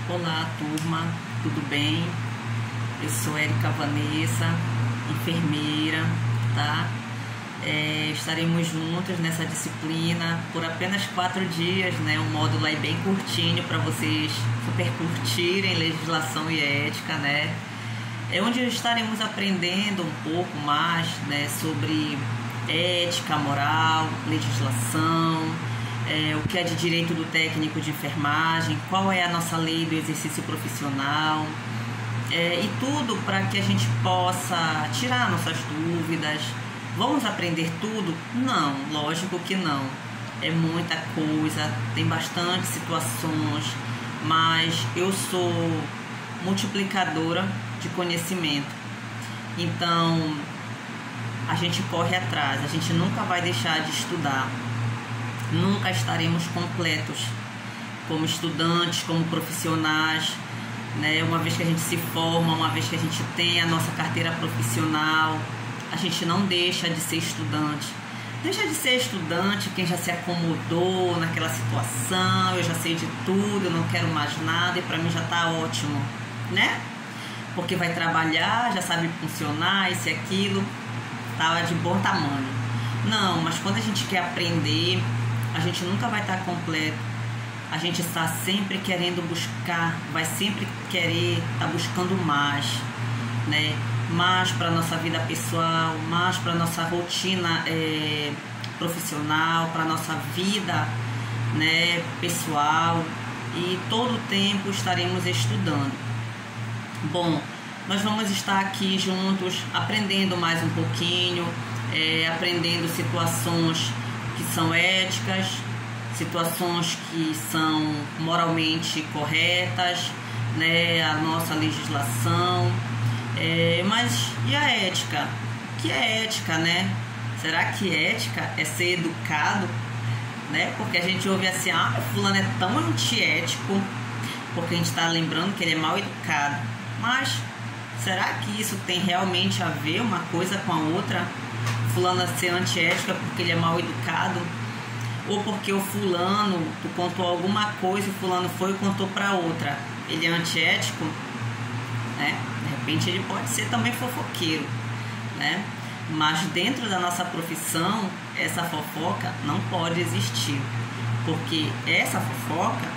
Olá, turma, tudo bem? Eu sou Érica Vanessa, enfermeira, tá? Estaremos juntos nessa disciplina por apenas 4 dias, né? O módulo é bem curtinho para vocês super curtirem legislação e ética, né? É onde estaremos aprendendo um pouco mais, né, sobre ética, moral, legislação, o que é de direito do técnico de enfermagem, qual é a nossa lei do exercício profissional, e tudo para que a gente possa tirar nossas dúvidas. Vamos aprender tudo? Não, lógico que não. É muita coisa, tem bastante situações, mas eu sou multiplicadora de conhecimento. Então, a gente corre atrás, a gente nunca vai deixar de estudar. Nunca estaremos completos como estudantes, como profissionais, né? Uma vez que a gente se forma, uma vez que a gente tem a nossa carteira profissional, a gente não deixa de ser estudante. Deixa de ser estudante quem já se acomodou naquela situação, eu já sei de tudo, eu não quero mais nada e para mim já está ótimo, né? Porque vai trabalhar, já sabe funcionar, isso e aquilo, tá de bom tamanho. Não, mas quando a gente quer aprender, a gente nunca vai estar completo. A gente está sempre querendo buscar, vai sempre querer estar buscando mais, né? Mais para a nossa vida pessoal, mais para a nossa rotina profissional, para a nossa vida, né, pessoal. E todo o tempo estaremos estudando. Bom, nós vamos estar aqui juntos, aprendendo mais um pouquinho, aprendendo situações que são éticas, situações que são moralmente corretas, né, a nossa legislação, mas e a ética? O que é ética, né? Será que ética é ser educado, né? Porque a gente ouve assim, fulano é tão antiético, porque a gente está lembrando que ele é mal educado, mas será que isso tem realmente a ver uma coisa com a outra? Fulano ser antiética porque ele é mal educado, ou porque o fulano, tu contou alguma coisa, o fulano foi e contou para outra, ele é antiético, né? De repente ele pode ser também fofoqueiro, né? Mas dentro da nossa profissão, essa fofoca não pode existir, porque essa fofoca,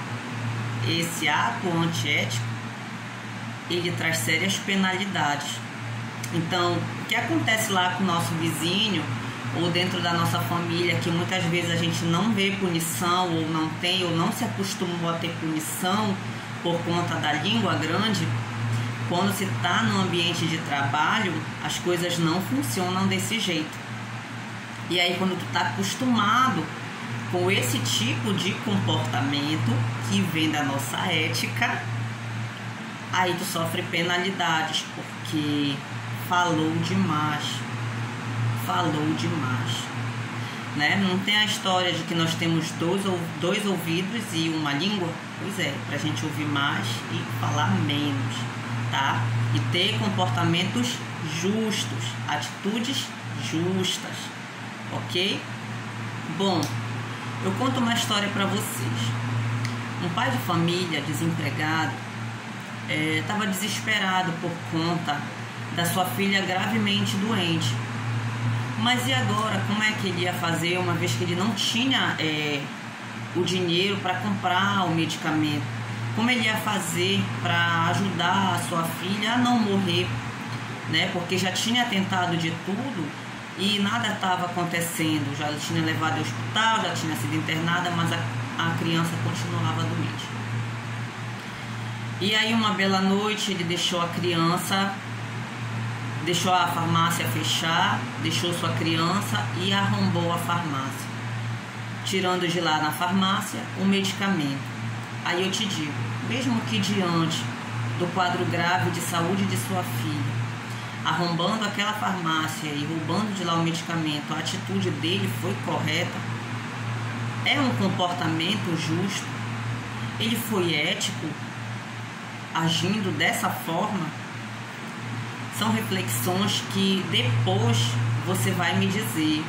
esse ato antiético, ele traz sérias penalidades. Então, o que acontece lá com o nosso vizinho ou dentro da nossa família, que muitas vezes a gente não vê punição ou não tem ou não se acostumou a ter punição por conta da língua grande, quando se está no ambiente de trabalho, as coisas não funcionam desse jeito. E aí, quando tu está acostumado com esse tipo de comportamento que vem da nossa ética, aí tu sofre penalidades, porque falou demais, né? Não tem a história de que nós temos dois ouvidos e uma língua? Pois é, pra gente ouvir mais e falar menos, tá? E ter comportamentos justos, atitudes justas, ok? Bom, eu conto uma história pra vocês. Um pai de família desempregado estava desesperado por conta da sua filha gravemente doente. Mas e agora? Como é que ele ia fazer, uma vez que ele não tinha o dinheiro para comprar o medicamento? Como ele ia fazer para ajudar a sua filha a não morrer, né? Porque já tinha tentado de tudo e nada estava acontecendo. Já tinha levado ao hospital, já tinha sido internada, mas a criança continuava doente. E aí, uma bela noite, ele deixou a criança, deixou a farmácia fechar, deixou sua criança e arrombou a farmácia, tirando de lá na farmácia o medicamento. Aí eu te digo, mesmo que diante do quadro grave de saúde de sua filha, arrombando aquela farmácia e roubando de lá o medicamento, a atitude dele foi correta? É um comportamento justo? Ele foi ético agindo dessa forma? São reflexões que depois você vai me dizer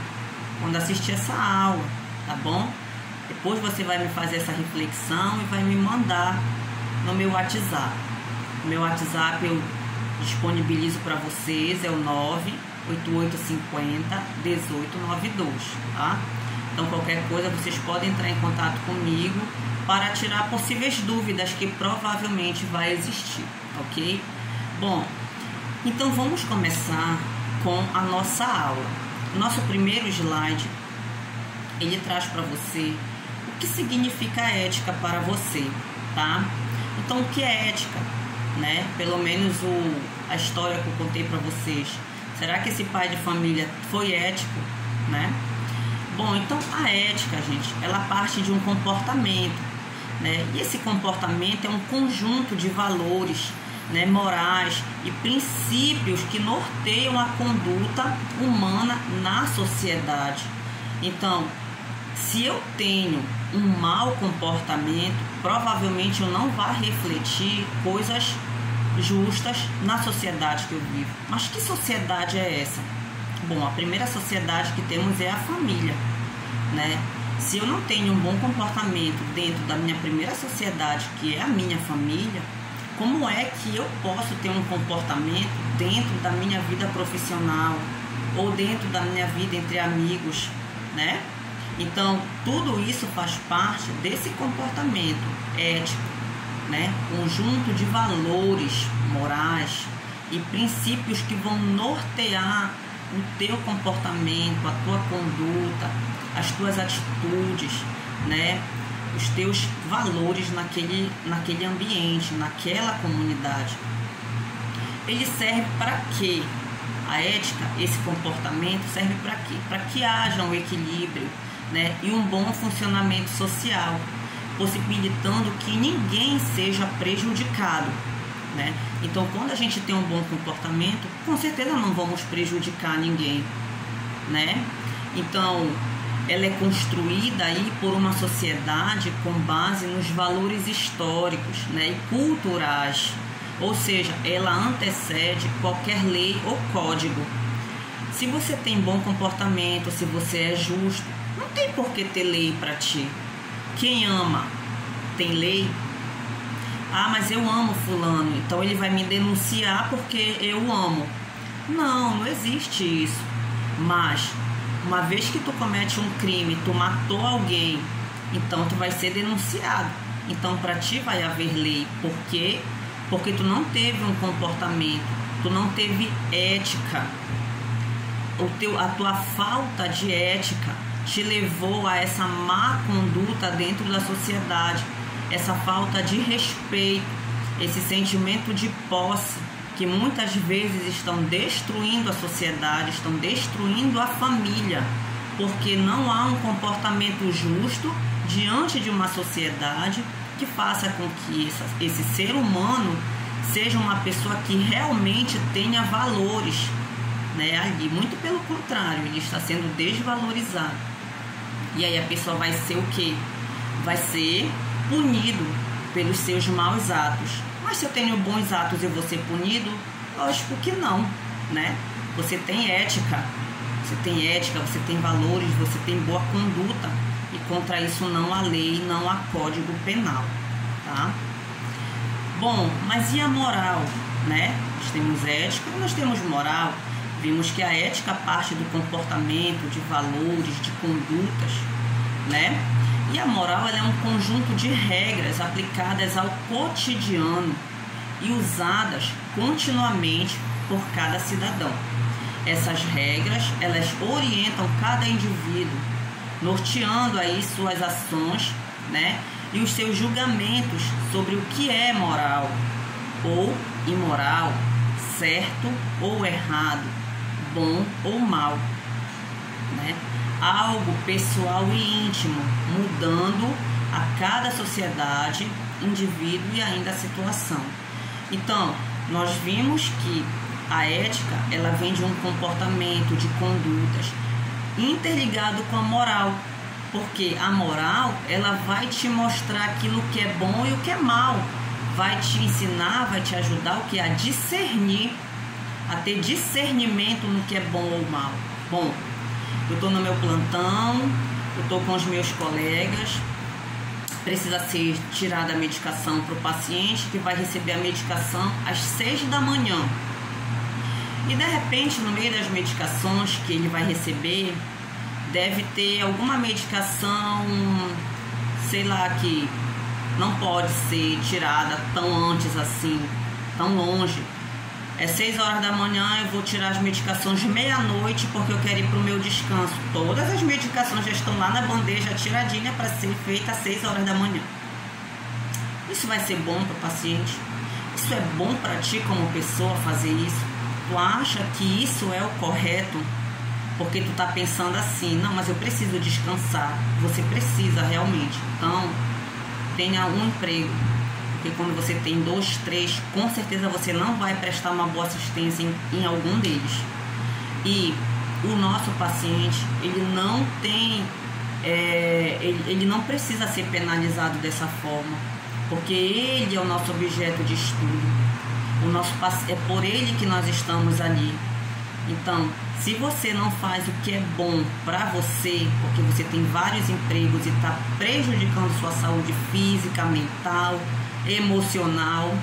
quando assistir essa aula, tá bom? Depois você vai me fazer essa reflexão e vai me mandar no meu WhatsApp. O meu WhatsApp eu disponibilizo para vocês, é o 98850-1892, tá? Então, qualquer coisa, vocês podem entrar em contato comigo para tirar possíveis dúvidas que provavelmente vai existir, ok? Bom, então vamos começar com a nossa aula. O nosso primeiro slide, ele traz para você o que significa ética para você, tá? Então, o que é ética, né? Pelo menos a história que eu contei para vocês. Será que esse pai de família foi ético, né? Bom, então a ética, gente, ela parte de um comportamento, né? E esse comportamento é um conjunto de valores, né, morais e princípios que norteiam a conduta humana na sociedade. Então, se eu tenho um mau comportamento, provavelmente eu não vou refletir coisas justas na sociedade que eu vivo. Mas que sociedade é essa? Bom, a primeira sociedade que temos é a família, né? Se eu não tenho um bom comportamento dentro da minha primeira sociedade, que é a minha família, como é que eu posso ter um comportamento dentro da minha vida profissional ou dentro da minha vida entre amigos, né? Então, tudo isso faz parte desse comportamento ético, né? Conjunto de valores morais e princípios que vão nortear o teu comportamento, a tua conduta, as tuas atitudes, né? Os teus valores naquele ambiente, naquela comunidade. Ele serve para quê? A ética, esse comportamento serve para quê? Para que haja um equilíbrio, né? E um bom funcionamento social, possibilitando que ninguém seja prejudicado, né? Então, quando a gente tem um bom comportamento, com certeza não vamos prejudicar ninguém, né? Então, ela é construída aí por uma sociedade com base nos valores históricos, né, e culturais, ou seja, ela antecede qualquer lei ou código. Se você tem bom comportamento, se você é justo, não tem por que ter lei para ti. Quem ama tem lei? Ah, mas eu amo fulano, então ele vai me denunciar porque eu amo. Não existe isso. Mas uma vez que tu comete um crime, tu matou alguém, então tu vai ser denunciado. Então para ti vai haver lei. Por quê? Porque tu não teve um comportamento, tu não teve ética. A tua falta de ética te levou a essa má conduta dentro da sociedade, essa falta de respeito, esse sentimento de posse, que muitas vezes estão destruindo a sociedade, estão destruindo a família, porque não há um comportamento justo diante de uma sociedade que faça com que esse ser humano seja uma pessoa que realmente tenha valores, né? Ali, muito pelo contrário, ele está sendo desvalorizado. E aí a pessoa vai ser o quê? Vai ser punido pelos seus maus atos. Mas se eu tenho bons atos, eu vou ser punido? Lógico que não, né? Você tem ética, você tem valores, você tem boa conduta. E contra isso não há lei, não há código penal, tá? Bom, mas e a moral, né? Nós temos ética e nós temos moral. Vimos que a ética parte do comportamento, de valores, de condutas, né? E a moral, ela é um conjunto de regras aplicadas ao cotidiano e usadas continuamente por cada cidadão. Essas regras, elas orientam cada indivíduo, norteando aí suas ações, né? E os seus julgamentos sobre o que é moral ou imoral, certo ou errado, bom ou mal, né? Algo pessoal e íntimo, mudando a cada sociedade, indivíduo e ainda a situação. Então, nós vimos que a ética, ela vem de um comportamento, de condutas, interligado com a moral, porque a moral, ela vai te mostrar aquilo que é bom e o que é mal, vai te ensinar, vai te ajudar o que? A discernir, a ter discernimento no que é bom ou mal. Bom, eu estou no meu plantão, eu estou com os meus colegas precisa ser tirada a medicação para o paciente que vai receber a medicação às 6 da manhã. E de repente, no meio das medicações que ele vai receber, deve ter alguma medicação, sei lá, que não pode ser tirada tão antes assim, tão longe. É 6 horas da manhã, eu vou tirar as medicações de meia-noite porque eu quero ir para o meu descanso. Todas as medicações já estão lá na bandeja tiradinha para ser feita às 6 horas da manhã. Isso vai ser bom para o paciente? Isso é bom para ti como pessoa fazer isso? Tu acha que isso é o correto? Porque tu tá pensando assim, não, mas eu preciso descansar. Você precisa realmente. Então, tenha um emprego. Porque quando você tem 2, 3, com certeza você não vai prestar uma boa assistência em algum deles. E o nosso paciente, ele não tem, ele não precisa ser penalizado dessa forma, porque ele é o nosso objeto de estudo. É por ele que nós estamos ali. Então, se você não faz o que é bom para você, porque você tem vários empregos e está prejudicando sua saúde física, mental, emocional,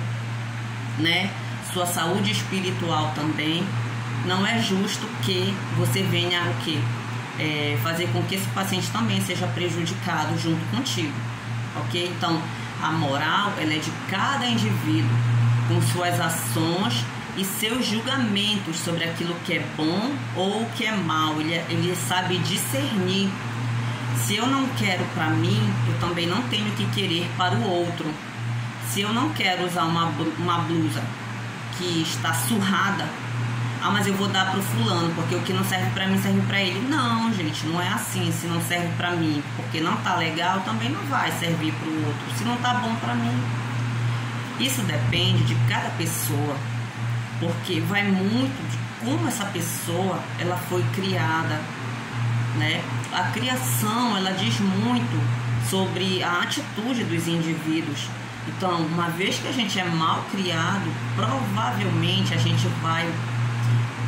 né? Sua saúde espiritual também, não é justo que você venha o quê? Fazer com que esse paciente também seja prejudicado junto contigo, ok? Então, a moral, ela é de cada indivíduo, com suas ações e seus julgamentos sobre aquilo que é bom ou o que é mal. Ele sabe discernir. Se eu não quero para mim, eu também não tenho que querer para o outro. Se eu não quero usar uma blusa que está surrada, mas eu vou dar pro fulano, porque o que não serve para mim serve para ele. Não, gente, não é assim. Se não serve para mim porque não tá legal, também não vai servir pro outro. Se não tá bom para mim. Isso depende de cada pessoa, porque vai muito de como essa pessoa ela foi criada, né? A criação, ela diz muito sobre a atitude dos indivíduos. Então, uma vez que a gente é mal criado, provavelmente a gente vai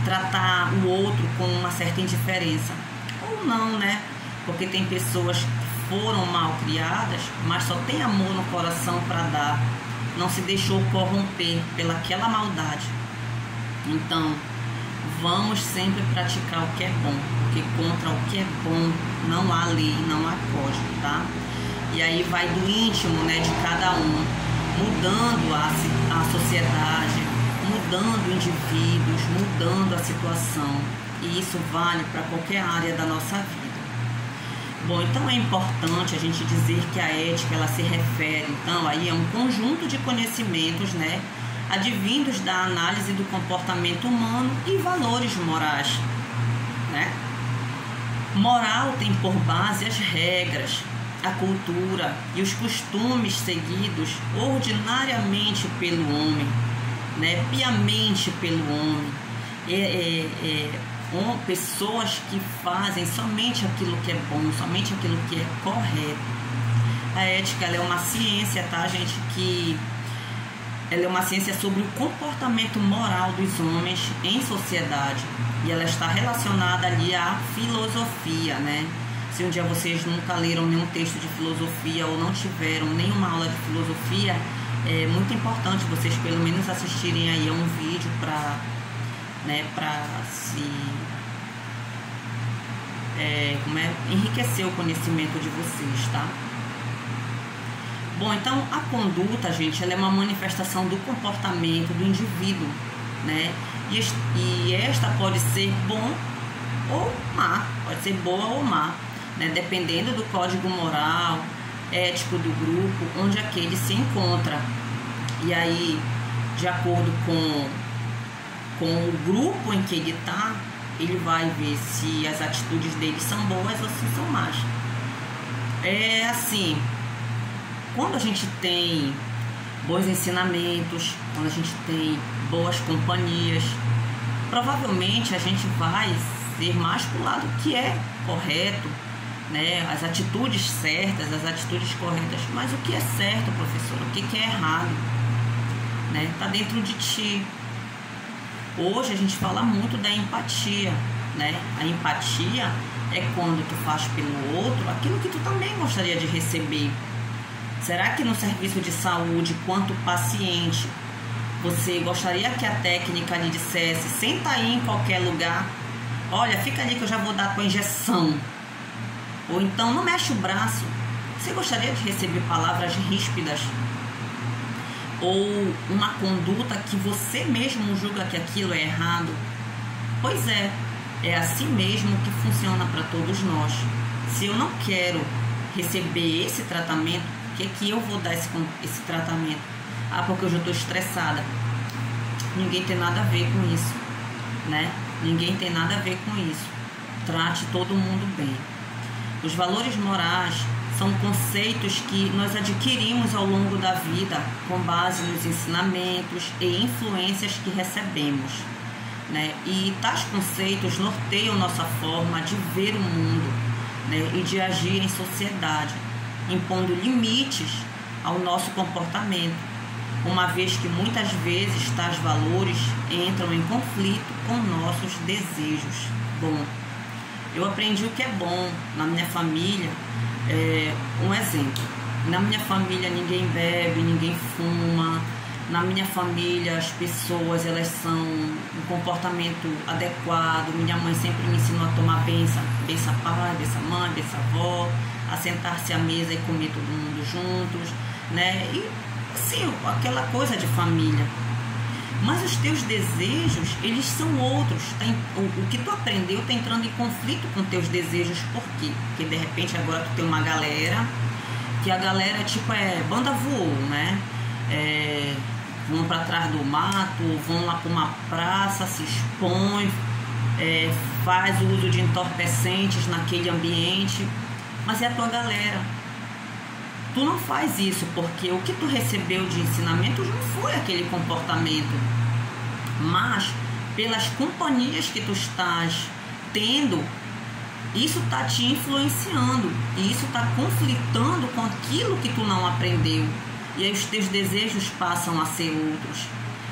tratar o outro com uma certa indiferença. Ou não, né? Porque tem pessoas que foram mal criadas, mas só tem amor no coração para dar. Não se deixou corromper pelaquela maldade. Então, vamos sempre praticar o que é bom, porque contra o que é bom não há lei, não há código, tá? E aí vai do íntimo, né, de cada um, mudando a sociedade, mudando indivíduos, mudando a situação. E isso vale para qualquer área da nossa vida. Bom, então é importante a gente dizer que a ética, ela se refere, então, aí a um conjunto de conhecimentos, né, advindos da análise do comportamento humano e valores morais, né? Moral tem por base as regras, a cultura e os costumes seguidos ordinariamente pelo homem, né? Piamente pelo homem. Pessoas que fazem somente aquilo que é bom, somente aquilo que é correto. A ética, ela é uma ciência, tá, gente? Ela é uma ciência sobre o comportamento moral dos homens em sociedade. E ela está relacionada ali à filosofia, né? Se um dia vocês nunca leram nenhum texto de filosofia ou não tiveram nenhuma aula de filosofia, é muito importante vocês pelo menos assistirem aí a um vídeo para, né, enriquecer o conhecimento de vocês, tá? Bom, então a conduta, gente, ela é uma manifestação do comportamento do indivíduo, né? E esta pode ser bom ou má, pode ser boa ou má, né? Dependendo do código moral, ético do grupo, onde aquele se encontra. E aí, de acordo com o grupo em que ele está, ele vai ver se as atitudes dele são boas ou se são más. É assim, quando a gente tem bons ensinamentos, quando a gente tem boas companhias, provavelmente a gente vai ser mais pro lado que é correto, né? As atitudes certas, as atitudes corretas. Mas o que é certo, professor? O que é errado? Né? Tá dentro de ti. Hoje a gente fala muito da empatia, né? A empatia é quando tu faz pelo outro aquilo que tu também gostaria de receber. Será que no serviço de saúde, quanto paciente, você gostaria que a técnica lhe dissesse: senta aí em qualquer lugar, olha, fica ali que eu já vou dar a tua injeção, ou então não mexe o braço? Você gostaria de receber palavras ríspidas ou uma conduta que você mesmo julga que aquilo é errado? Pois é assim mesmo que funciona para todos nós. Se eu não quero receber esse tratamento, por que eu vou dar esse tratamento? Ah, porque eu já estou estressada. Ninguém tem nada a ver com isso, né? Ninguém tem nada a ver com isso. Trate todo mundo bem. Os valores morais são conceitos que nós adquirimos ao longo da vida com base nos ensinamentos e influências que recebemos, né? E tais conceitos norteiam nossa forma de ver o mundo, né? E de agir em sociedade, impondo limites ao nosso comportamento, uma vez que muitas vezes tais valores entram em conflito com nossos desejos. Bom, eu aprendi o que é bom na minha família. Um exemplo: na minha família ninguém bebe, ninguém fuma. Na minha família as pessoas, elas são um comportamento adequado. Minha mãe sempre me ensinou a tomar benção, benção pai, benção mãe, benção avó, a sentar-se à mesa e comer todo mundo juntos, né? E assim, aquela coisa de família. Mas os teus desejos, eles são outros. O que tu aprendeu está entrando em conflito com teus desejos. Por quê? Porque de repente agora tu tem uma galera, que a galera tipo banda voou, né? Vão para trás do mato, vão lá para uma praça, se expõe, faz o uso de entorpecentes naquele ambiente, mas é a tua galera. Tu não faz isso porque o que tu recebeu de ensinamentos não foi aquele comportamento, mas pelas companhias que tu estás tendo, isso está te influenciando e isso está conflitando com aquilo que tu não aprendeu. E aí os teus desejos passam a ser outros.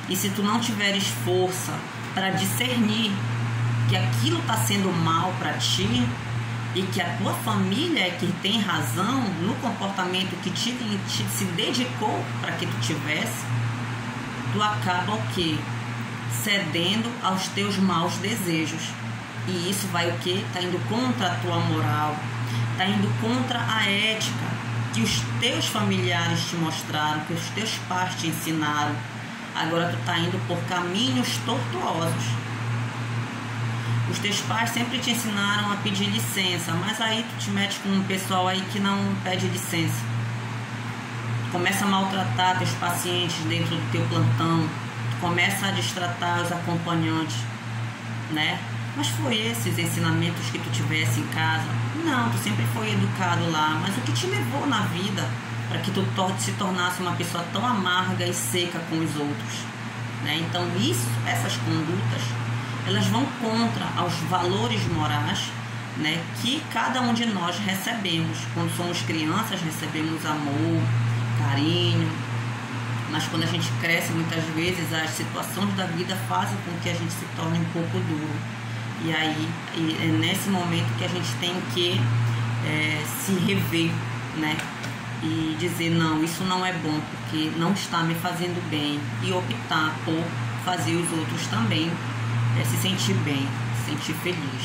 E se tu não tiveres força para discernir que aquilo está sendo mal para ti e que a tua família é que tem razão no comportamento que se dedicou para que tu tivesse, tu acaba o quê? Cedendo aos teus maus desejos. E isso vai o quê? Tá indo contra a tua moral, tá indo contra a ética que os teus familiares te mostraram, que os teus pais te ensinaram. Agora tu tá indo por caminhos tortuosos. Os teus pais sempre te ensinaram a pedir licença, mas aí tu te mete com um pessoal aí que não pede licença. Tu começa a maltratar teus pacientes dentro do teu plantão, tu começa a destratar os acompanhantes, né? Mas foi esses ensinamentos que tu tivesse em casa? Não, tu sempre foi educado lá, mas o que te levou na vida para que tu se tornasse uma pessoa tão amarga e seca com os outros, né? Então essas condutas, elas vão contra aos valores morais, né, que cada um de nós recebemos. Quando somos crianças, recebemos amor, carinho, mas quando a gente cresce, muitas vezes as situações da vida fazem com que a gente se torne um pouco duro. E aí é nesse momento que a gente tem que se rever, né? E dizer: não, isso não é bom, porque não está me fazendo bem, e optar por fazer os outros também se sentir bem, se sentir feliz.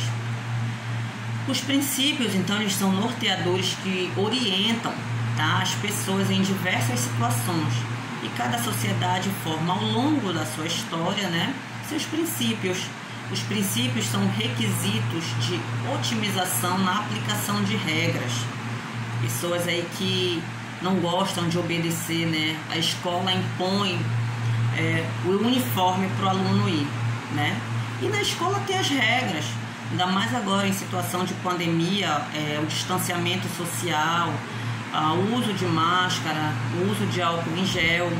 Os princípios, então, eles são norteadores que orientam, tá, as pessoas em diversas situações, e cada sociedade forma ao longo da sua história, né, seus princípios. Os princípios são requisitos de otimização na aplicação de regras. Pessoas aí que não gostam de obedecer, né? A escola impõe o uniforme para o aluno ir, né? E na escola tem as regras, ainda mais agora em situação de pandemia, o distanciamento social, o uso de máscara, o uso de álcool em gel.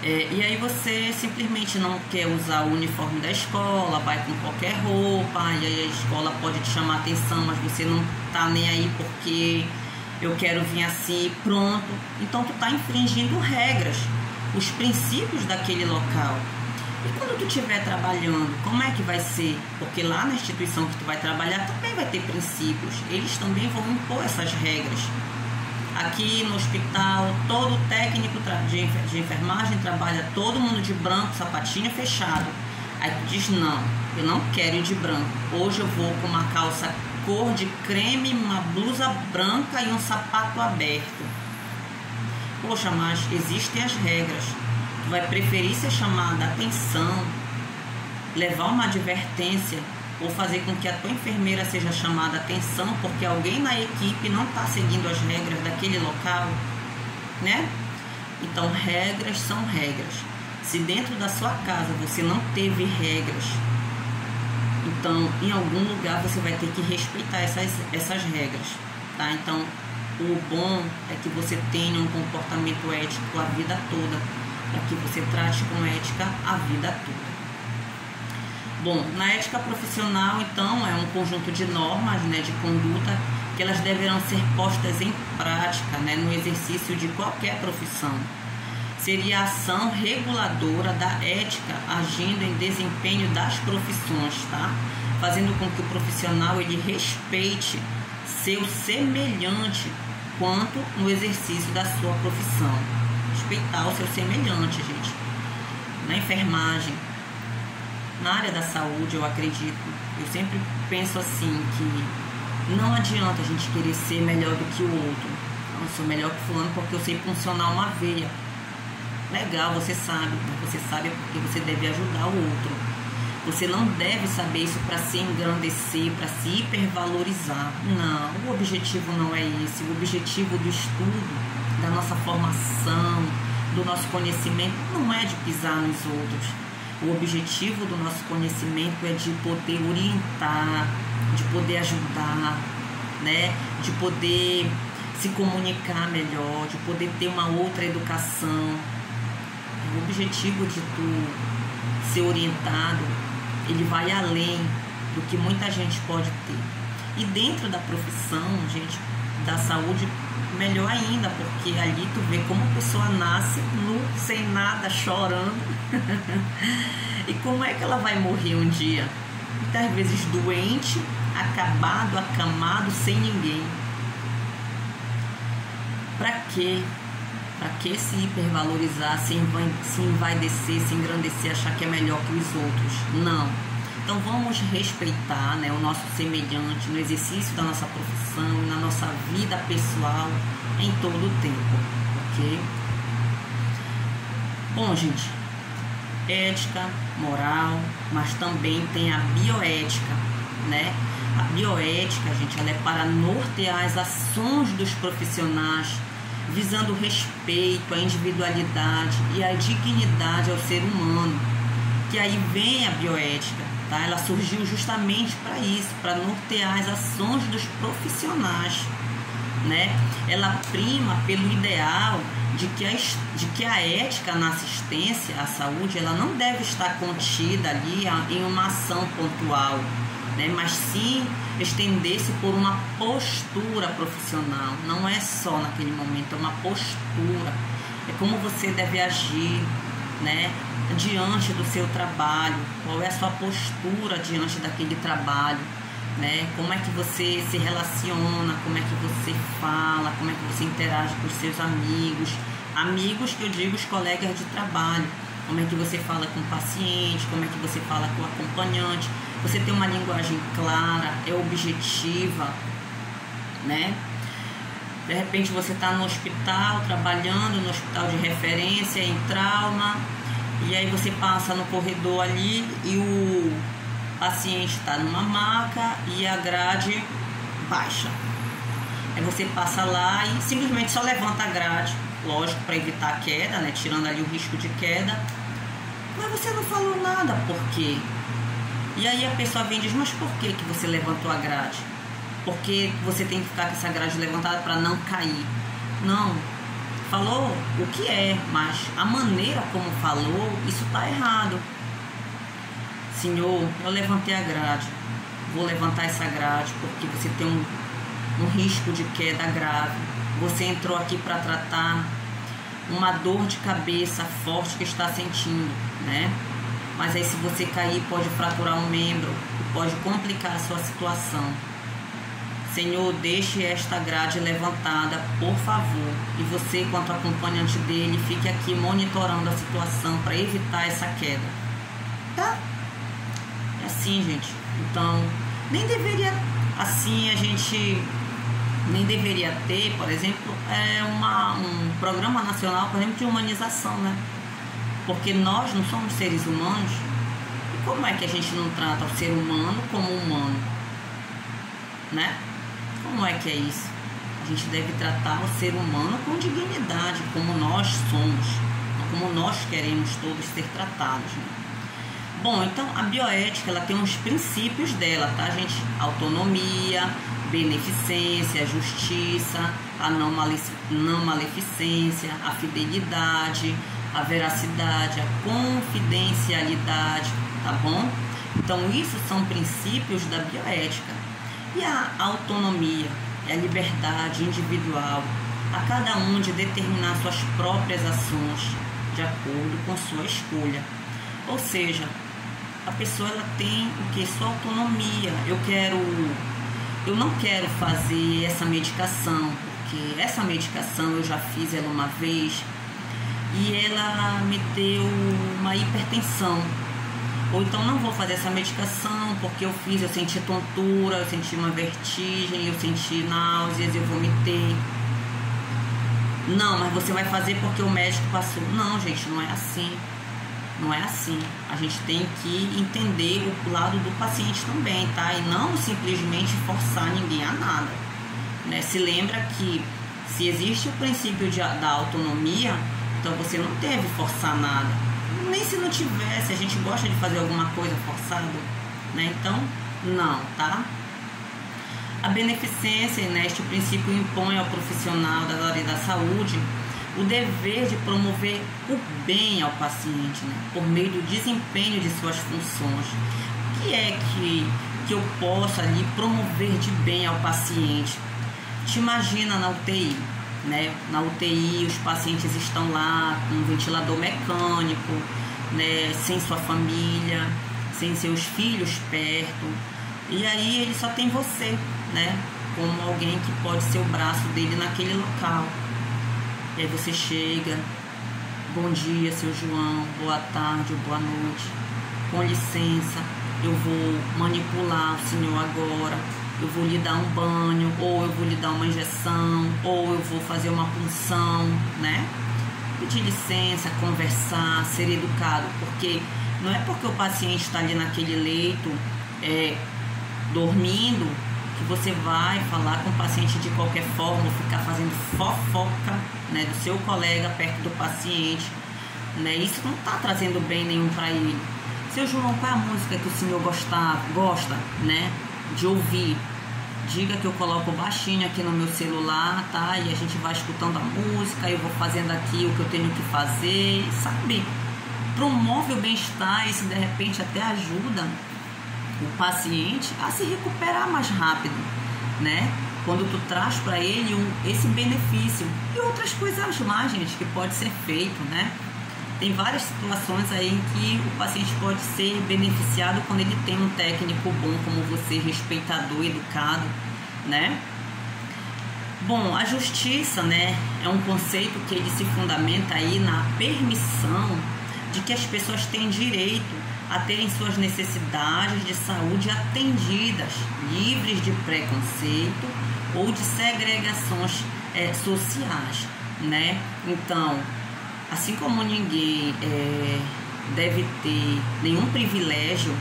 E aí você simplesmente não quer usar o uniforme da escola, vai com qualquer roupa, e aí a escola pode te chamar a atenção, mas você não tá nem aí porque eu quero vir assim, pronto. Então tu tá infringindo regras, os princípios daquele local. E quando tu estiver trabalhando, como é que vai ser? Porque lá na instituição que tu vai trabalhar também vai ter princípios, eles também vão impor essas regras. Aqui no hospital, todo técnico de enfermagem trabalha todo mundo de branco, sapatinho fechado. Aí tu diz, não, eu não quero ir de branco. Hoje eu vou com uma calça cor de creme, uma blusa branca e um sapato aberto. Poxa, mas existem as regras. Tu vai preferir ser chamada a atenção, levar uma advertência ou fazer com que a tua enfermeira seja chamada a atenção porque alguém na equipe não está seguindo as regras daquele local, né? Então, regras são regras. Se dentro da sua casa você não teve regras, então em algum lugar você vai ter que respeitar essas regras, tá? Então, o bom é que você tenha um comportamento ético a vida toda, para que você trate com ética a vida toda. Bom, na ética profissional, então, é um conjunto de normas, né, de conduta que elas deverão ser postas em prática, né, no exercício de qualquer profissão. Seria a ação reguladora da ética agindo em desempenho das profissões, tá? Fazendo com que o profissional ele respeite seu semelhante quanto no exercício da sua profissão. Respeitar o seu semelhante, gente. Na enfermagem, na área da saúde, eu acredito, eu sempre penso assim, que não adianta a gente querer ser melhor do que o outro. Eu sou melhor que fulano porque eu sei funcionar uma veia. Legal, você sabe porque você deve ajudar o outro. Você não deve saber isso para se engrandecer, para se hipervalorizar. Não, o objetivo não é esse. O objetivo do estudo, da nossa formação, do nosso conhecimento, não é de pisar nos outros. O objetivo do nosso conhecimento é de poder orientar, de poder ajudar, né? De poder se comunicar melhor, de poder ter uma outra educação. O objetivo de tu ser orientado, ele vai além do que muita gente pode ter. E dentro da profissão, gente, da saúde, melhor ainda, porque ali tu vê como a pessoa nasce nu, sem nada, chorando. E como é que ela vai morrer um dia? Muitas vezes doente, acabado, acamado, sem ninguém. Pra quê? Pra que se hipervalorizar, se envaidecer, se engrandecer, achar que é melhor que os outros? Não. Então vamos respeitar, né, o nosso semelhante no exercício da nossa profissão e na nossa vida pessoal em todo o tempo, ok? Bom, gente, ética, moral, mas também tem a bioética, né? A bioética, gente, ela é para nortear as ações dos profissionais, visando o respeito, a individualidade e a dignidade ao ser humano. Que aí vem a bioética, tá? Ela surgiu justamente para isso, para nortear as ações dos profissionais, né? Ela prima pelo ideal de que a ética na assistência à saúde, ela não deve estar contida ali em uma ação pontual, né? Mas sim estender-se por uma postura profissional. Não é só naquele momento, é uma postura. É como você deve agir, né, diante do seu trabalho. Qual é a sua postura diante daquele trabalho, né? Como é que você se relaciona, como é que você fala, como é que você interage com os seus amigos. Amigos que eu digo os colegas de trabalho. Como é que você fala com o paciente, como é que você fala com o acompanhante. Você tem uma linguagem clara, é objetiva, né? De repente você está no hospital, trabalhando no hospital de referência, em trauma, e aí você passa no corredor ali e o paciente está numa maca e a grade baixa. Aí você passa lá e simplesmente só levanta a grade, lógico, para evitar a queda, né? Tirando ali o risco de queda. Mas você não falou nada, por quê? E aí a pessoa vem e diz, mas por que você levantou a grade? Porque você tem que ficar com essa grade levantada para não cair. Não, falou o que é, mas a maneira como falou, isso está errado. Senhor, eu levantei a grade, vou levantar essa grade porque você tem um risco de queda grave. Você entrou aqui para tratar uma dor de cabeça forte que está sentindo, né? Mas aí se você cair pode fraturar um membro, pode complicar a sua situação. Senhor, deixe esta grade levantada, por favor. E você, quanto acompanhante dele, fique aqui monitorando a situação para evitar essa queda. Tá? É assim, gente. Então, nem deveria, assim, a gente nem deveria ter, por exemplo, um programa nacional, por exemplo, de humanização, né? Porque nós não somos seres humanos. E como é que a gente não trata o ser humano como humano? Né? Como é que é isso? A gente deve tratar o ser humano com dignidade, como nós somos, como nós queremos todos ser tratados, né? Bom, então a bioética, ela tem uns princípios dela, tá, gente? Autonomia, beneficência, justiça, a não maleficência, a fidelidade, a veracidade, a confidencialidade, tá bom? Então isso são princípios da bioética. E a autonomia é a liberdade individual a cada um de determinar suas próprias ações de acordo com sua escolha. Ou seja, a pessoa, ela tem o que? Sua autonomia. Eu não quero fazer essa medicação, porque essa medicação eu já fiz ela uma vez e ela me deu uma hipertensão. Ou então não vou fazer essa medicação porque eu senti tontura, eu senti uma vertigem, eu senti náuseas, eu vomitei. Não, mas você vai fazer porque o médico passou. Não, gente, não é assim. Não é assim. A gente tem que entender o lado do paciente também, tá? E não simplesmente forçar ninguém a nada, né? Se lembra que se existe o princípio da autonomia, então você não deve forçar nada. Nem se não tivesse, a gente gosta de fazer alguma coisa forçada, né? Então, não, tá? A beneficência, né, este princípio impõe ao profissional da área da saúde o dever de promover o bem ao paciente, né, por meio do desempenho de suas funções. O que é que eu posso ali promover de bem ao paciente? Te imagina na UTI, né? Na UTI os pacientes estão lá com um ventilador mecânico, né, sem sua família, sem seus filhos perto, e aí ele só tem você, né, como alguém que pode ser o braço dele naquele local. E aí você chega, bom dia, seu João, boa tarde ou boa noite, com licença, eu vou manipular o senhor agora, eu vou lhe dar um banho, ou eu vou lhe dar uma injeção, ou eu vou fazer uma punção, né? Pedir licença, conversar, ser educado, porque não é porque o paciente está ali naquele leito, dormindo, que você vai falar com o paciente de qualquer forma, ficar fazendo fofoca, né, do seu colega perto do paciente, né? Isso não está trazendo bem nenhum para ele. Seu João, qual é a música que o senhor gosta, né, de ouvir? Diga que eu coloco baixinho aqui no meu celular, tá? E a gente vai escutando a música, eu vou fazendo aqui o que eu tenho que fazer, sabe? Promove o bem-estar, isso de repente até ajuda o paciente a se recuperar mais rápido, né? Quando tu traz para ele esse benefício e outras coisas mais, gente, que pode ser feito, né? Tem várias situações aí em que o paciente pode ser beneficiado quando ele tem um técnico bom como você, respeitador, educado, né? Bom, a justiça, né, é um conceito que ele se fundamenta aí na permissão de que as pessoas têm direito a terem suas necessidades de saúde atendidas, livres de preconceito ou de segregações sociais, né? Então, assim como ninguém deve ter nenhum privilégio,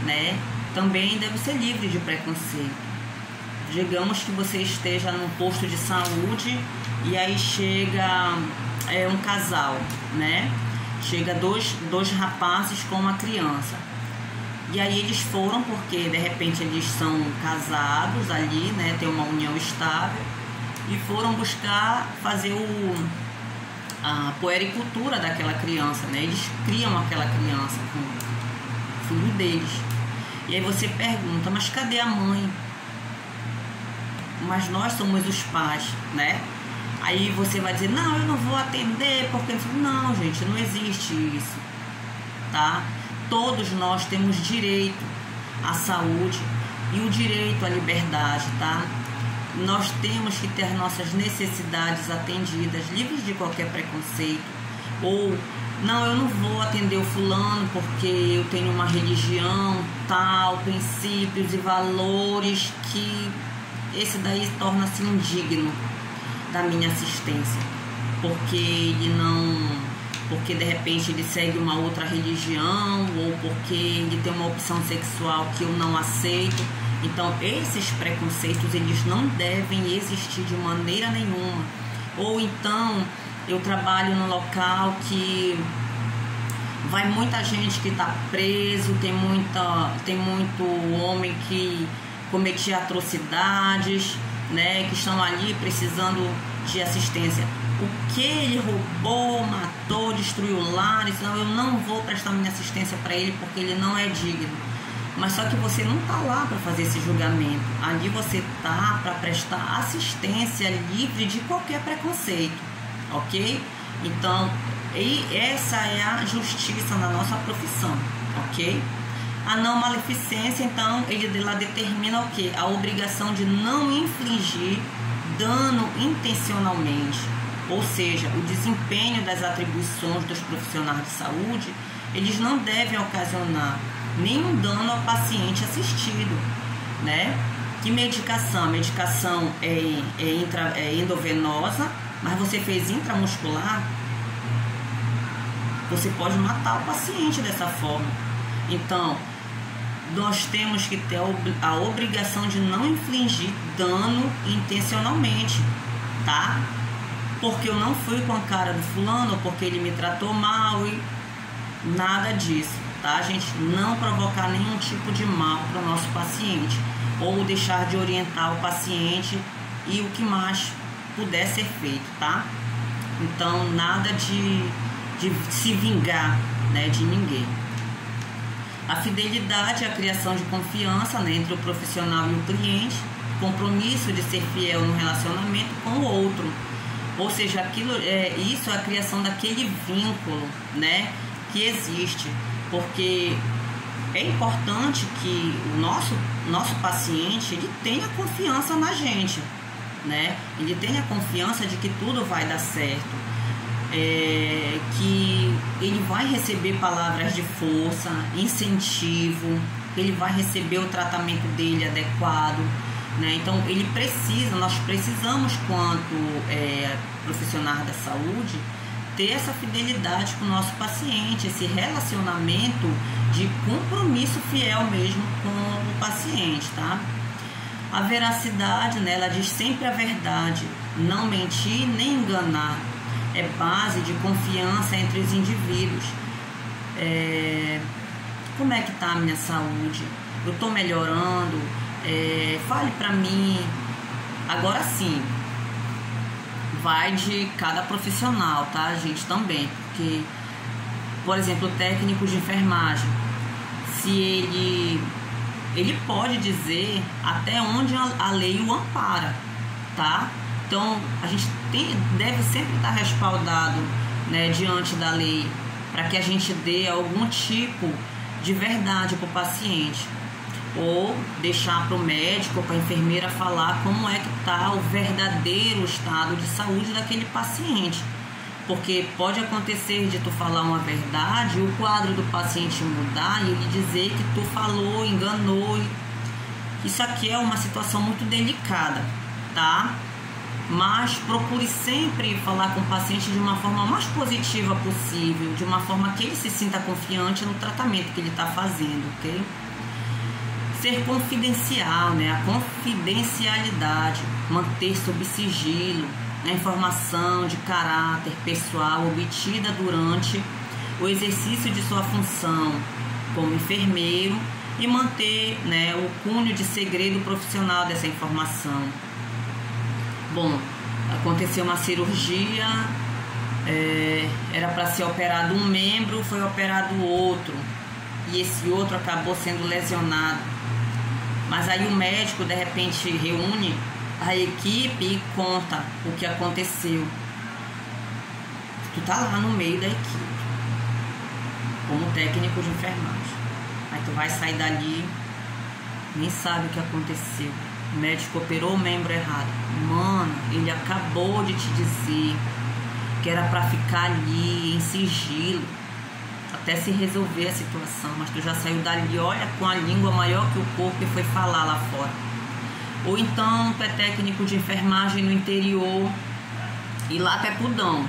né, também deve ser livre de preconceito. Digamos que você esteja num posto de saúde e aí chega um casal, né? Chega dois rapazes com uma criança. E aí eles foram porque de repente eles são casados ali, né? Tem uma união estável e foram buscar fazer a puericultura daquela criança, né? Eles criam aquela criança com o filho deles. E aí você pergunta, mas cadê a mãe? Mas nós somos os pais, né? Aí você vai dizer, não, eu não vou atender, porque... Não, gente, não existe isso, tá? Todos nós temos direito à saúde e o direito à liberdade, tá? nós temos que ter nossas necessidades atendidas, livres de qualquer preconceito. Ou, não, eu não vou atender o fulano porque eu tenho uma religião, tal, princípios e valores que esse daí torna-se indigno da minha assistência. Porque de repente ele segue uma outra religião, ou porque ele tem uma opção sexual que eu não aceito. Então, esses preconceitos, eles não devem existir de maneira nenhuma. Ou então, eu trabalho num local que vai muita gente que está preso, tem muito homem que cometia atrocidades, né, que estão ali precisando de assistência. O que ele roubou, matou, destruiu lares, então eu não vou prestar minha assistência para ele porque ele não é digno. Mas só que você não está lá para fazer esse julgamento. Ali você está para prestar assistência livre de qualquer preconceito, ok? Então, essa é a justiça na nossa profissão, ok? A não maleficência, então, ela determina o quê? A obrigação de não infligir dano intencionalmente. Ou seja, o desempenho das atribuições dos profissionais de saúde, eles não devem ocasionar nenhum dano ao paciente assistido, né? Que medicação? A medicação é endovenosa, mas você fez intramuscular, você pode matar o paciente dessa forma. Então, nós temos que ter a obrigação de não infligir dano intencionalmente, tá? Porque eu não fui com a cara do fulano, porque ele me tratou mal e nada disso, tá, gente? Não provocar nenhum tipo de mal para o nosso paciente, ou deixar de orientar o paciente e o que mais puder ser feito, tá? Então, nada de se vingar, né, de ninguém. A fidelidade é a criação de confiança, né, entre o profissional e o cliente, compromisso de ser fiel no relacionamento com o outro. Ou seja, isso é a criação daquele vínculo, né, que existe. Porque é importante que o nosso paciente, ele tenha confiança na gente, né? Ele tenha confiança de que tudo vai dar certo, que ele vai receber palavras de força, incentivo, ele vai receber o tratamento dele adequado, né? Então nós precisamos, quanto profissionais da saúde, ter essa fidelidade com o nosso paciente, esse relacionamento de compromisso fiel mesmo com o paciente, tá? A veracidade, né, ela diz sempre a verdade, não mentir nem enganar, é base de confiança entre os indivíduos. Como é que tá a minha saúde? Eu tô melhorando? Fale pra mim. Agora sim, vai de cada profissional, tá, gente, também, porque, por exemplo, o técnico de enfermagem, se ele pode dizer até onde a lei o ampara, tá? Então, a gente deve sempre estar respaldado, né, diante da lei, para que a gente dê algum tipo de verdade para o paciente, ou deixar para o médico ou para a enfermeira falar como é que está o verdadeiro estado de saúde daquele paciente. Porque pode acontecer de tu falar uma verdade e o quadro do paciente mudar e ele dizer que tu falou, enganou. Isso aqui é uma situação muito delicada, tá? Mas procure sempre falar com o paciente de uma forma mais positiva possível, de uma forma que ele se sinta confiante no tratamento que ele está fazendo, ok? Ser confidencial, né? A confidencialidade, manter sob sigilo a informação de caráter pessoal obtida durante o exercício de sua função como enfermeiro e manter, né, o cunho de segredo profissional dessa informação. Bom, aconteceu uma cirurgia, era para ser operado um membro, foi operado o outro e esse outro acabou sendo lesionado. Mas aí o médico de repente reúne a equipe e conta o que aconteceu. Tu tá lá no meio da equipe como técnico de enfermagem, aí tu vai sair dali, nem sabe o que aconteceu. o médico operou o membro errado. Mano, ele acabou de te dizer que era para ficar ali em sigilo até se resolver a situação, mas tu já saiu dali, olha, com a língua maior que o corpo e foi falar lá fora. Ou então tu é técnico de enfermagem no interior e lá tu é pudão.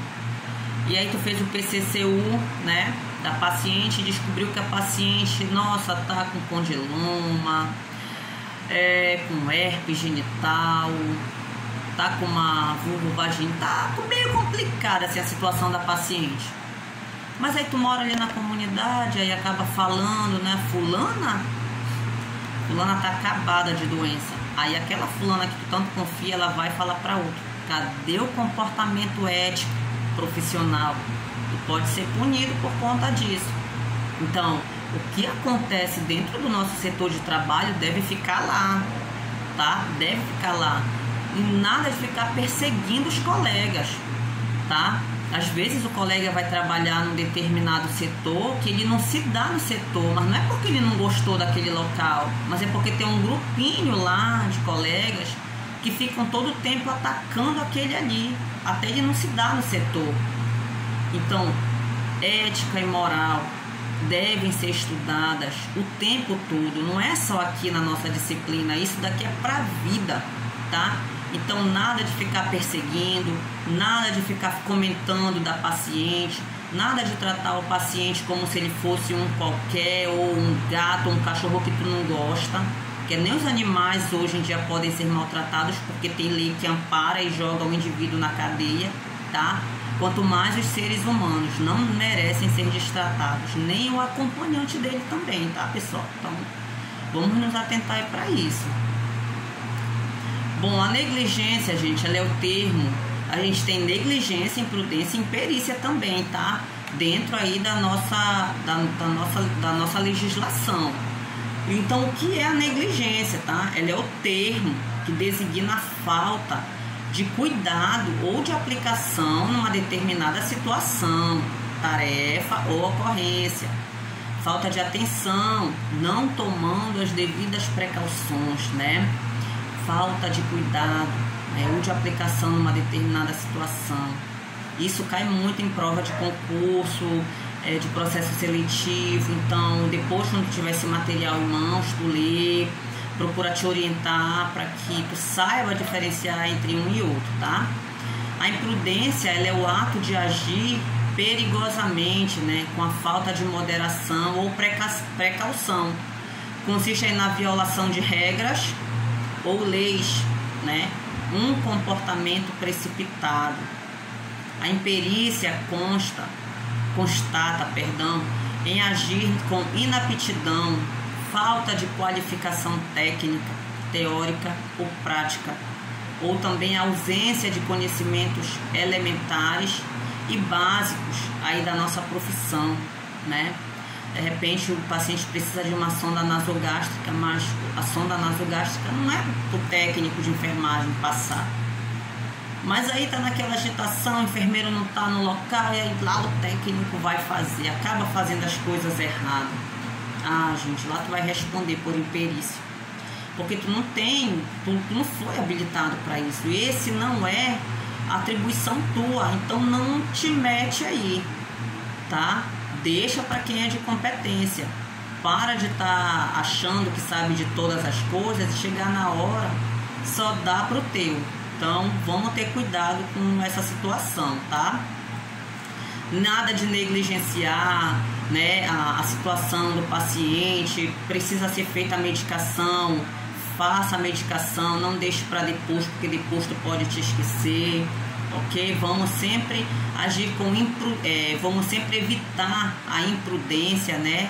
E aí tu fez o PCCU, né, da paciente e descobriu que a paciente, nossa, tá com condiloma, com herpes genital, tá com uma vulvovagina, tá meio complicada assim, a situação da paciente. Mas aí tu mora ali na comunidade, aí acaba falando, né, fulana tá acabada de doença. Aí aquela fulana que tu tanto confia, ela vai falar para outro. Cadê o comportamento ético profissional? Tu pode ser punido por conta disso. Então, o que acontece dentro do nosso setor de trabalho deve ficar lá, tá? Deve ficar lá. E nada de ficar perseguindo os colegas, tá? Às vezes o colega vai trabalhar num determinado setor que ele não se dá no setor, mas não é porque ele não gostou daquele local, mas é porque tem um grupinho lá de colegas que ficam todo o tempo atacando aquele ali, até ele não se dá no setor. Então, ética e moral devem ser estudadas o tempo todo, não é só aqui na nossa disciplina, isso daqui é pra vida, tá? Então, nada de ficar perseguindo, nada de ficar comentando da paciente, nada de tratar o paciente como se ele fosse um qualquer, ou um gato, ou um cachorro que tu não gosta, porque nem os animais hoje em dia podem ser maltratados, porque tem lei que ampara e joga o indivíduo na cadeia, tá? Quanto mais os seres humanos não merecem ser destratados, nem o acompanhante dele também, tá, pessoal? Então, vamos nos atentar aí para isso. Bom, a negligência, gente, ela é o termo. A gente tem negligência, imprudência e imperícia também, tá? Dentro aí da nossa legislação. Então, o que é a negligência, tá? Ela é o termo que designa a falta de cuidado ou de aplicação numa determinada situação, tarefa ou ocorrência. Falta de atenção, não tomando as devidas precauções, né? Falta de cuidado, ou de aplicação numa determinada situação. Isso cai muito em prova de concurso, de processo seletivo. Então, depois, quando tiver esse material em mãos, tu lê, procura te orientar para que tu saiba diferenciar entre um e outro, tá? A imprudência, ela é o ato de agir perigosamente, né, com a falta de moderação ou precaução. Consiste aí na violação de regras ou leis, né? Um comportamento precipitado. A imperícia constata, em agir com inaptidão, falta de qualificação técnica, teórica ou prática, ou também a ausência de conhecimentos elementares e básicos aí da nossa profissão, né? De repente o paciente precisa de uma sonda nasogástrica, mas a sonda nasogástrica não é para o técnico de enfermagem passar. Mas aí tá naquela agitação, o enfermeiro não tá no local e aí lá o técnico vai fazer, acaba fazendo as coisas erradas. Ah, gente, lá tu vai responder por imperícia, porque tu não foi habilitado para isso. E esse não é atribuição tua, então não te mete aí, tá? Deixa para quem é de competência. Para de estar achando que sabe de todas as coisas e chegar na hora só dá pro teu. Então, vamos ter cuidado com essa situação, tá? Nada de negligenciar, né, a situação do paciente. Precisa ser feita a medicação, faça a medicação, não deixe para depois, porque depois tu pode te esquecer, ok? Vamos sempre agir vamos sempre evitar a imprudência, né?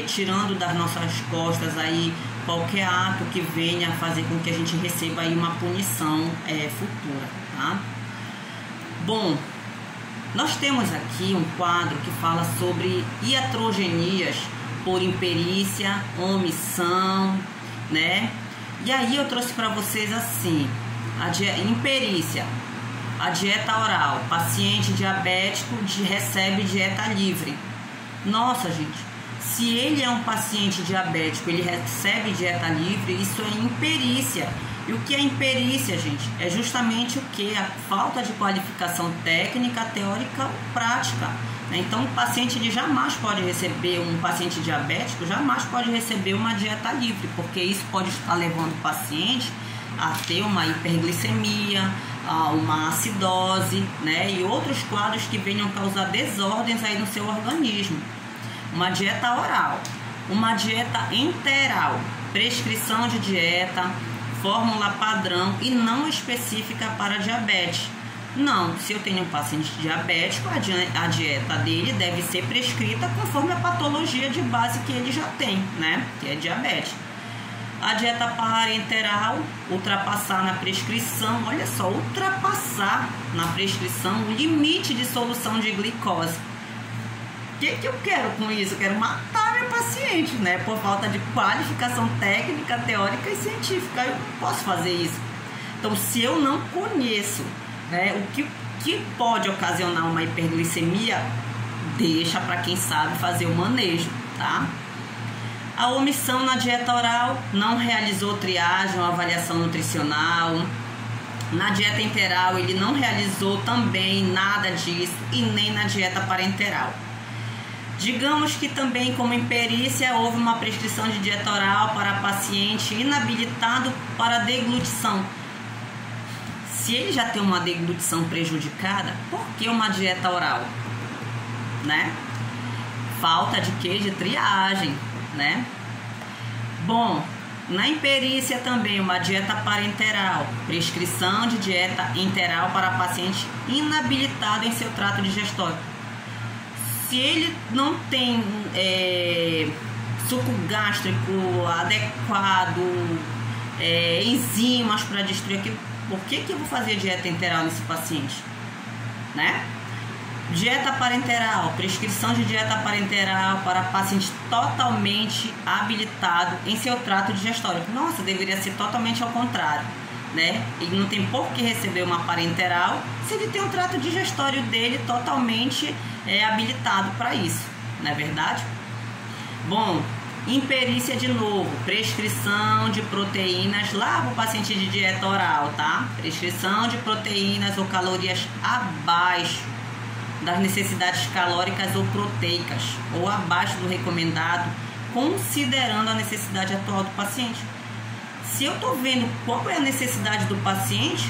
Tirando das nossas costas aí qualquer ato que venha a fazer com que a gente receba aí uma punição futura, tá? Bom, nós temos aqui um quadro que fala sobre iatrogenias por imperícia, omissão, né? E aí eu trouxe para vocês assim, imperícia, a dieta oral, paciente diabético recebe dieta livre. Nossa, gente, Se ele é um paciente diabético, ele recebe dieta livre, isso é imperícia. E o que é imperícia, gente? É justamente o que? A falta de qualificação técnica, teórica ou prática. Então, o paciente ele jamais pode receber, um paciente diabético jamais pode receber uma dieta livre, porque isso pode estar levando o paciente a ter uma hiperglicemia, uma acidose, né? E outros quadros que venham causar desordens aí no seu organismo. Uma dieta oral, uma dieta enteral, prescrição de dieta, fórmula padrão e não específica para diabetes. Não, se eu tenho um paciente diabético, a dieta dele deve ser prescrita conforme a patologia de base que ele já tem, né? Que é diabetes. A dieta parenteral, ultrapassar na prescrição, olha só, ultrapassar na prescrição o limite de solução de glicose. O que eu quero com isso? Eu quero matar meu paciente, né? Por falta de qualificação técnica, teórica e científica. Eu não posso fazer isso. Então, se eu não conheço, né, o que pode ocasionar uma hiperglicemia, deixa para quem sabe fazer o manejo, tá? A omissão na dieta oral, não realizou triagem ou avaliação nutricional. Na dieta enteral, ele não realizou também nada disso e nem na dieta parenteral. Digamos que também, como imperícia, houve uma prescrição de dieta oral para paciente inabilitado para deglutição. Se ele já tem uma deglutição prejudicada, por que uma dieta oral? Né? Falta de quê? De triagem, né? Bom, na imperícia também, uma dieta parenteral, prescrição de dieta enteral para paciente inabilitado em seu trato digestório. Se ele não tem suco gástrico adequado, enzimas para destruir aquilo, por que eu vou fazer dieta enteral nesse paciente? Né? Dieta parenteral, prescrição de dieta parenteral para paciente totalmente habilitado em seu trato digestório. Nossa, deveria ser totalmente ao contrário, né? Ele não tem por que receber uma parenteral se ele tem um trato digestório dele totalmente habilitado para isso, não é verdade? Bom, imperícia de novo, prescrição de proteínas lá para o paciente de dieta oral, tá? Prescrição de proteínas ou calorias abaixo das necessidades calóricas ou proteicas, ou abaixo do recomendado, considerando a necessidade atual do paciente. Se eu estou vendo qual é a necessidade do paciente,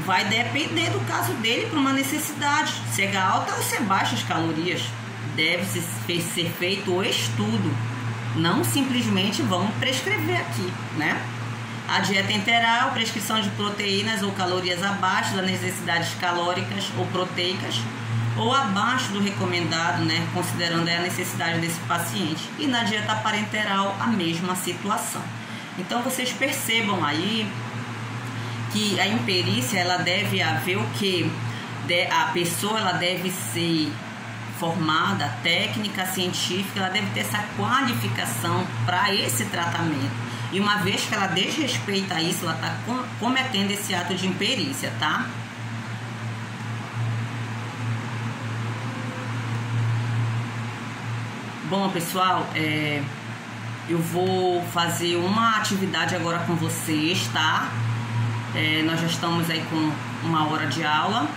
vai depender do caso dele para uma necessidade, se é alta ou se é baixa as calorias. Deve ser feito o estudo, não simplesmente vamos prescrever aqui, né? A dieta enteral, prescrição de proteínas ou calorias abaixo das necessidades calóricas ou proteicas, ou abaixo do recomendado, né? Considerando a necessidade desse paciente. E na dieta parenteral, a mesma situação. Então, vocês percebam aí que a imperícia, ela deve haver o quê? A pessoa, ela deve ser formada, técnica, científica, ela deve ter essa qualificação para esse tratamento. E uma vez que ela desrespeita isso, ela está cometendo esse ato de imperícia, tá? Bom, pessoal, eu vou fazer uma atividade agora com vocês, tá? Nós já estamos aí com 1 hora de aula,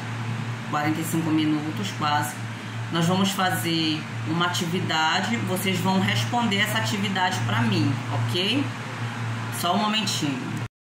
45 minutos quase. Nós vamos fazer uma atividade, vocês vão responder essa atividade para mim, ok? Só um momentinho.